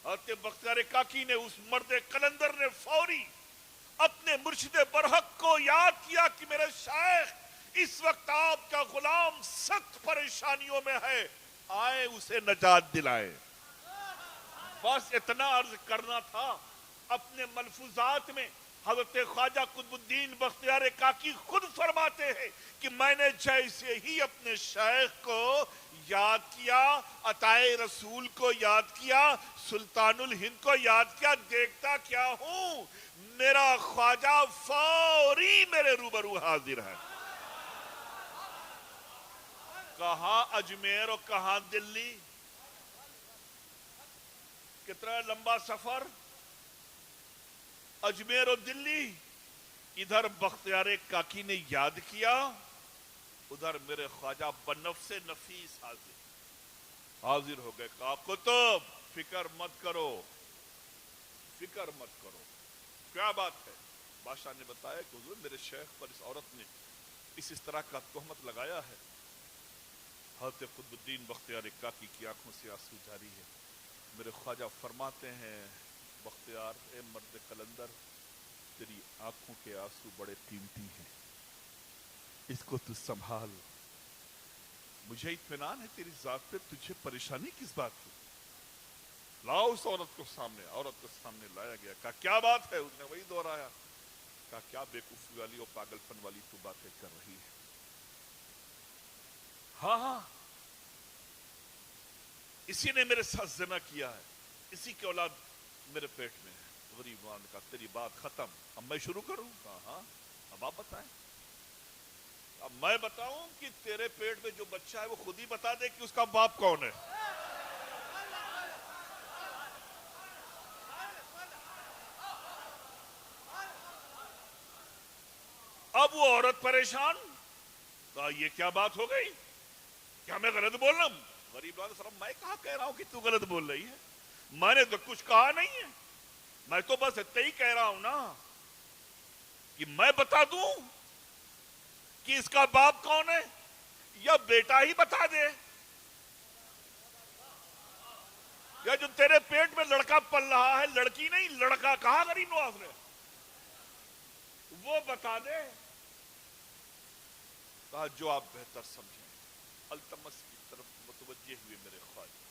حضرت بختیار کاکی نے، اس مرد قلندر نے فوری اپنے مرشد برحق کو یاد کیا کہ میرے شیخ اس وقت آپ کا غلام سخت پریشانیوں میں ہے، آئے اسے نجات دلائے. بس اتنا عرض کرنا تھا. اپنے ملفوظات میں حضرت خواجہ قطب الدین بختیار کاکی خود فرماتے ہیں کہ میں نے جیسے ہی اپنے شیخ کو یاد کیا، عطائے رسول کو یاد کیا، سلطان الہند کو یاد کیا، دیکھتا کیا ہوں میرا خواجہ فوری میرے روبرو حاضر ہے. کہاں اجمیر اور کہاں دلی، کتنا لمبا سفر. اجمیر اور دلی، ادھر بختیار کاکی نے یاد کیا، ادھر میرے خواجہ بنفس نفیس حاضر ہو گئے. کہا قطب فکر مت کرو، فکر مت کرو. کیا بات ہے؟ بادشاہ نے بتایا کہ حضور میرے شیخ پر اس عورت نے اس طرح کا تہمت لگایا ہے. حضرت قطب الدین بختیار کاکی کی آنکھوں سے آنسو جاری ہے. میرے خواجہ فرماتے ہیں بختیار اے مرد قلندر، تیری آنکھوں کے آنسو بڑے قیمتی ہیں، اس کو تو سنبھال. مجھے اطمینان ہے تیری ذات پہ، تجھے پریشانی کس بات کی. لاؤ اس عورت کو سامنے. عورت کو سامنے لایا گیا. کہا کیا بات ہے؟ اس نے وہی دہرایا. کہا کیا بیوقوفی والی اور پاگل پن والی تو باتیں کر رہی ہے. ہاں ہاں، اسی نے میرے ساتھ زنا کیا ہے، اسی کی اولاد میرے پیٹ میں ہے. غریب نے کہا تیری بات ختم، اب میں شروع کروں؟ کہا ہاں، اب آپ بتائیں. اب میں بتاؤں کہ تیرے پیٹ میں جو بچہ ہے وہ خود ہی بتا دے کہ اس کا باپ کون ہے. اب وہ عورت پریشان. کہا یہ کیا بات ہو گئی، کیا میں غلط بول رہا ہوں؟ غریب صاحب میں کہاں کہہ رہا ہوں کہ تو غلط بول رہی ہے، میں نے تو کچھ کہا نہیں ہے، میں تو بس اتنا ہی کہہ رہا ہوں نا کہ میں بتا دوں کہ اس کا باپ کون ہے، یا بیٹا ہی بتا دے، یا جو تیرے پیٹ میں لڑکا پل رہا ہے، لڑکی نہیں لڑکا، کہا غریب نواز نے، وہ بتا دے. کہا جو آپ بہتر سمجھیں. التمس کی طرف متوجہ ہوئے میرے خواجہ،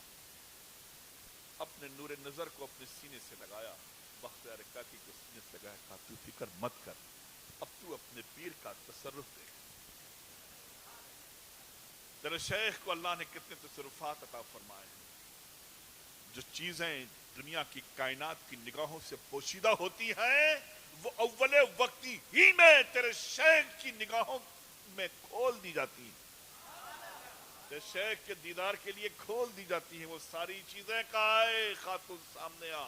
اپنے نور نظر کو اپنے سینے سے لگایا، بختیار کاکی کو سینے سے لگایا. کہا تو فکر مت کر، اب تو اپنے پیر کا تصرف دیکھ. تیرے شیخ کو اللہ نے کتنے تصرفات عطا فرمائے ہیں. جو چیزیں دنیا کی کائنات کی نگاہوں سے پوشیدہ ہوتی ہیں وہ اول وقتی ہی میں تیرے شیخ کی نگاہوں میں کھول دی جاتی ہیں، تیرے شیخ کے دیدار کے لیے کھول دی جاتی ہیں وہ ساری چیزیں. کائے خاتون سامنے آ.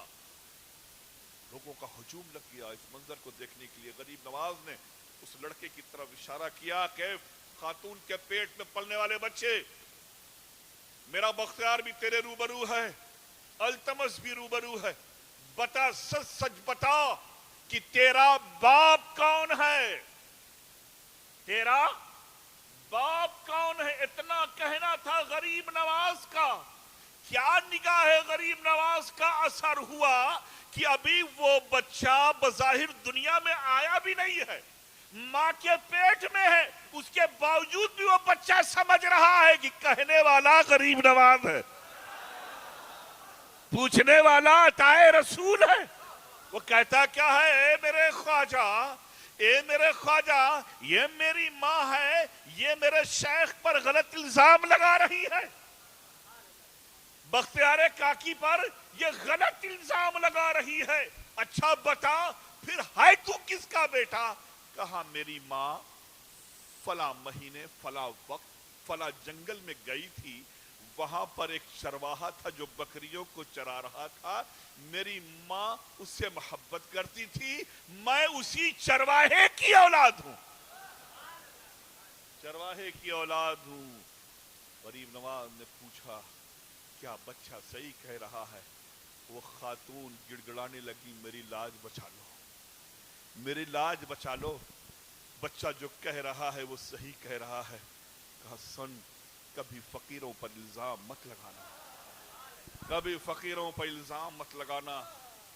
لوگوں کا ہجوم لگ گیا اس منظر کو دیکھنے کے لیے. غریب نواز نے اس لڑکے کی طرف اشارہ کیا کہ خاتون کے پیٹ میں پلنے والے بچے، میرا بختیار بھی تیرے روبرو ہے، التمس بھی روبرو ہے، بتا سچ سچ بتا کہ تیرا باپ کون ہے، تیرا باپ کون ہے. اتنا کہنا تھا غریب نواز کا. کیا نگاہ غریب نواز کا اثر ہوا کہ ابھی وہ بچہ بظاہر دنیا میں آیا بھی نہیں ہے، ماں کے پیٹ میں ہے، اس کے باوجود بھی وہ بچہ سمجھ رہا ہے کہ کہنے والا غریب نواز ہے، پوچھنے والا عطائے رسول ہے. وہ کہتا کیا ہے، اے میرے خواجہ، اے میرے خواجہ، یہ میری ماں ہے، یہ میرے شیخ پر غلط الزام لگا رہی ہے، بختیار کاکی پر یہ غلط الزام لگا رہی ہے. اچھا بتا پھر ہے تو کس کا بیٹا؟ کہا میری ماں فلاں مہینے فلاں وقت فلاں جنگل میں گئی تھی، وہاں پر ایک چرواہا تھا جو بکریوں کو چرا رہا تھا. میری ماں اس سے محبت کرتی تھی. میں اسی چرواہے کی اولاد ہوں, چرواہے کی اولاد ہوں. غریب نواز نے پوچھا کیا بچہ صحیح کہہ رہا ہے؟ وہ خاتون گڑ گڑانے لگی, میری لاج بچا لو, میری لاج بچا لو, بچہ جو کہہ رہا ہے وہ صحیح کہہ رہا ہے. کہا سن, کبھی فقیروں پر الزام مت لگانا, کبھی فقیروں پر الزام مت لگانا.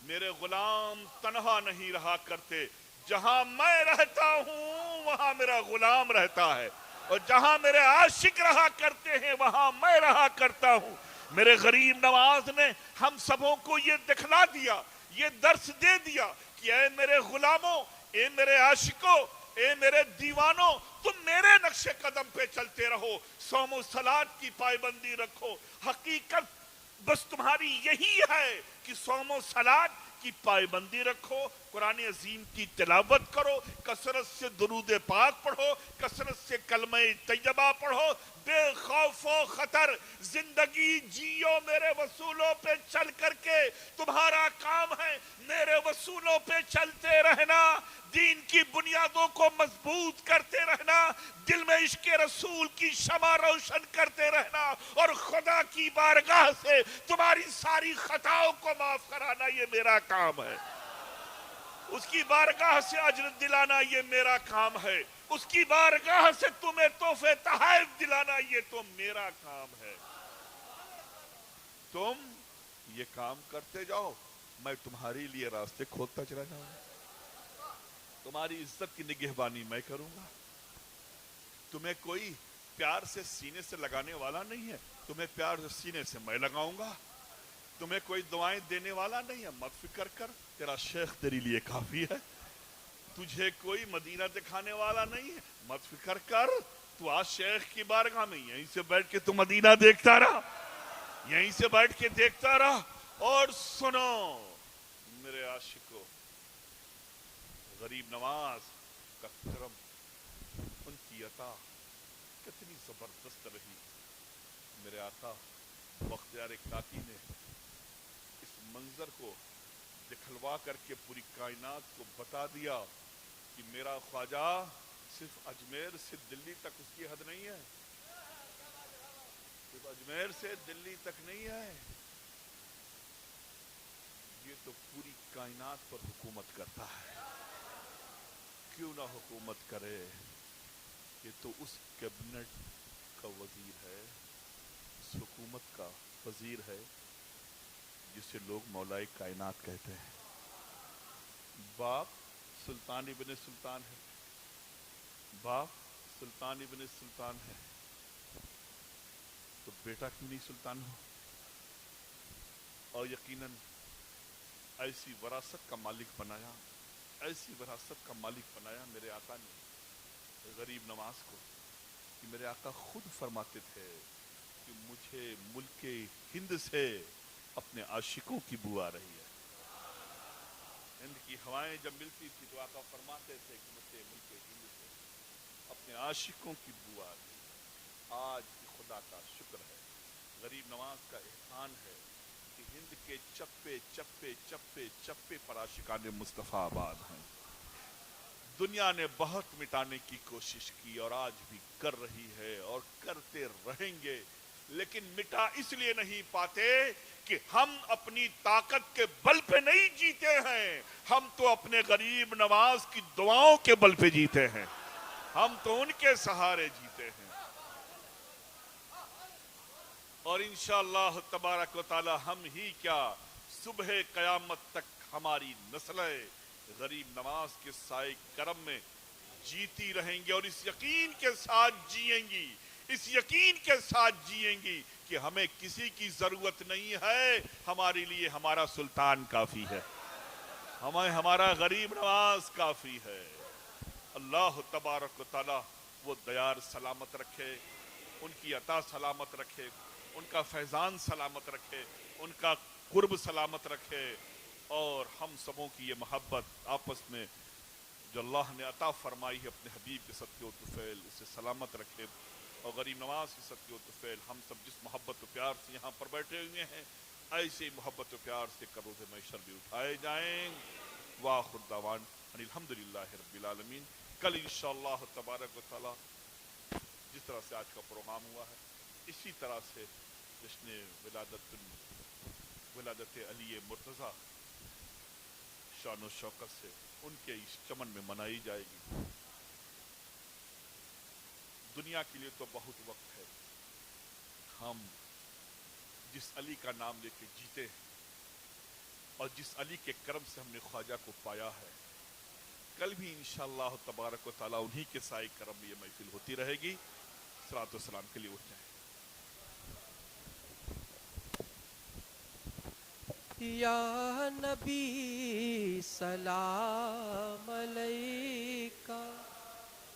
میرے غلام تنہا نہیں رہا کرتے, جہاں میں رہتا ہوں وہاں میرا غلام رہتا ہے, اور جہاں میرے عاشق رہا کرتے ہیں وہاں میں رہا کرتا ہوں. میرے غریب نواز نے ہم سبوں کو یہ دکھلا دیا, یہ درس دے دیا کہ اے میرے غلاموں, اے میرے عاشقوں, اے میرے دیوانوں, تم میرے نقش قدم پہ چلتے رہو, صوم و صلات کی پابندی رکھو. حقیقت بس تمہاری یہی ہے کہ صوم و صلات کی پابندی رکھو, قرآن عظیم کی تلاوت کرو, کثرت سے درود پاک پڑھو, کثرت سے کلمہ طیبہ پڑھو, بے خوف و خطر زندگی جیو. میرے وصولوں پہ چل کر کے تمہارا کام ہے میرے وصولوں پہ چلتے رہنا, دین کی بنیادوں کو مضبوط کرتے رہنا, دل میں عشق رسول کی شمع روشن کرتے رہنا, اور خدا کی بارگاہ سے تمہاری ساری خطاؤں کو معاف کرانا, یہ میرا کام ہے. اس کی بارگاہ سے اجر دلانا یہ میرا کام ہے, اس کی بارگاہ سے تمہیں تحفے تحائف دلانا یہ تو میرا کام ہے. تم یہ کام کرتے جاؤ, میں تمہارے لیے راستے کھولتا چلا جاؤں گا, تمہاری عزت کی نگہبانی میں کروں گا. تمہیں کوئی پیار سے سینے سے لگانے والا نہیں ہے, تمہیں پیار سے سینے سے میں لگاؤں گا. تمہیں کوئی دعائیں دینے والا نہیں ہے, مت فکر کر, تیرا شیخ تیری لیے کافی ہے. تجھے کوئی مدینہ دکھانے والا نہیں ہے, مت فکر کر, تو آج شیخ کی بارگاہ میں یہیں سے بیٹھ کے تو مدینہ دیکھتا رہا, یہیں سے بیٹھ کے دیکھتا رہا. اور سنو میرے عاشقوں, غریب نواز کا کرم, ان کی عطا کتنی زبردست رہی. میرے آقا بختیار کاکی نے اس منظر کو دکھلوا کر کے پوری کائنات کو بتا دیا کہ میرا خواجہ صرف اجمیر سے دلی تک اس کی حد نہیں ہے, صرف اجمیر سے دلی تک نہیں ہے, یہ تو پوری کائنات پر حکومت کرتا ہے. کیوں نہ حکومت کرے, یہ تو اس کیبنٹ کا وزیر ہے, اس حکومت کا وزیر ہے جسے لوگ مولائے کائنات کہتے ہیں. باپ سلطان ابن سلطان ہے, باپ سلطان ابن سلطان ہے, تو بیٹا کیوں نہیں سلطان ہو؟ اور یقیناً ایسی وراثت کا مالک بنایا, ایسی وراثت کا مالک بنایا میرے آقا نے غریب نواز کو, کہ میرے آقا خود فرماتے تھے کہ مجھے ملک ہند سے اپنے عاشقوں کی بو آ رہی ہے. ہند کی ہوائیں جب ملتی تھی تو آقا فرماتے تھے کہ مجھے ملک ہند سے اپنے عاشقوں کی بو آ رہی ہے. آج خدا کا شکر ہے, غریب نواز کا احسان ہے کہ ہند کے چپے چپے چپے چپے پر عاشقان مصطفیٰ آباد ہیں. دنیا نے بہت مٹانے کی کوشش کی اور آج بھی کر رہی ہے اور کرتے رہیں گے, لیکن مٹا اس لیے نہیں پاتے کہ ہم اپنی طاقت کے بل پہ نہیں جیتے ہیں, ہم تو اپنے غریب نواز کی دعاؤں کے بل پہ جیتے ہیں, ہم تو ان کے سہارے جیتے ہیں. اور انشاءاللہ تبارک و تعالی ہم ہی کیا, صبح قیامت تک ہماری نسلیں غریب نواز کے سائے کرم میں جیتی رہیں گی, اور اس یقین کے ساتھ جیئیں گی, اس یقین کے ساتھ جیئیں گی کہ ہمیں کسی کی ضرورت نہیں ہے, ہمارے لیے ہمارا سلطان کافی ہے, ہمیں ہمارا غریب نواز کافی ہے. اللہ تبارک و تعالی وہ دیار سلامت رکھے, ان کی عطا سلامت رکھے, ان کا فیضان سلامت رکھے, ان کا قرب سلامت رکھے, اور ہم سبوں کی یہ محبت آپس میں جو اللہ نے عطا فرمائی ہے اپنے حبیب کے صدقے و طفیل, اسے سلامت رکھے. اور غریب نواز کی صدقے و طفیل ہم سب جس محبت و پیار سے یہاں پر بیٹھے ہوئے ہیں ایسے محبت و پیار سے کروز محشر بھی اٹھائے جائیں. وآخر دعوان ان الحمدللہ رب العالمین. کل انشاءاللہ تبارک و تعالی جس طرح سے آج کا پروگرام ہوا ہے اسی طرح سے جشن ولادت علی مرتضیٰ شان و شوکت سے ان کے اس چمن میں منائی جائے گی. دنیا کے لیے تو بہت وقت ہے. ہم جس علی کا نام لے کے جیتے ہیں اور جس علی کے کرم سے ہم نے خواجہ کو پایا ہے کل بھی انشاءاللہ تبارک و تعالیٰ انہی کے سائے کرم میں یہ محفل ہوتی رہے گی. صلاۃ و سلام کے لیے اٹھ جائیں. یا نبی سلام علیکہ،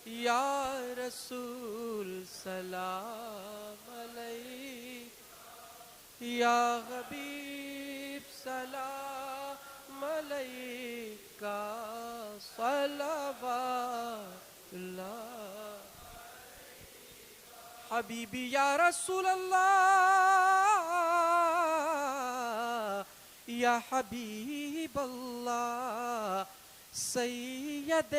یا رسول سلام علیکہ، یا حبیب سلام علیکہ، صلوات اللہ. حبیبی یا رسول اللہ، یا حبیب اللہ، سید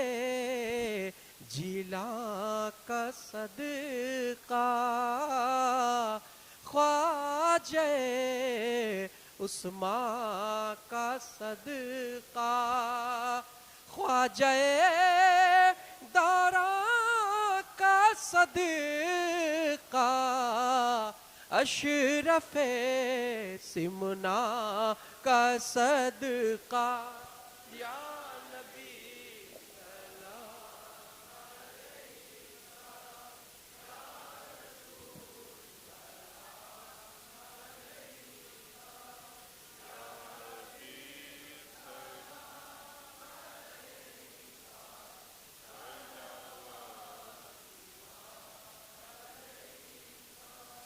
جیلاں کا صدقہ، خواجہ عثمان کا صدقہ، خواجہ داران کا صدقہ، اشرف سمنا کا صدقہ. یا نبی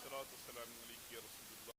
صلاۃ و سلام علیک یا رسول اللہ.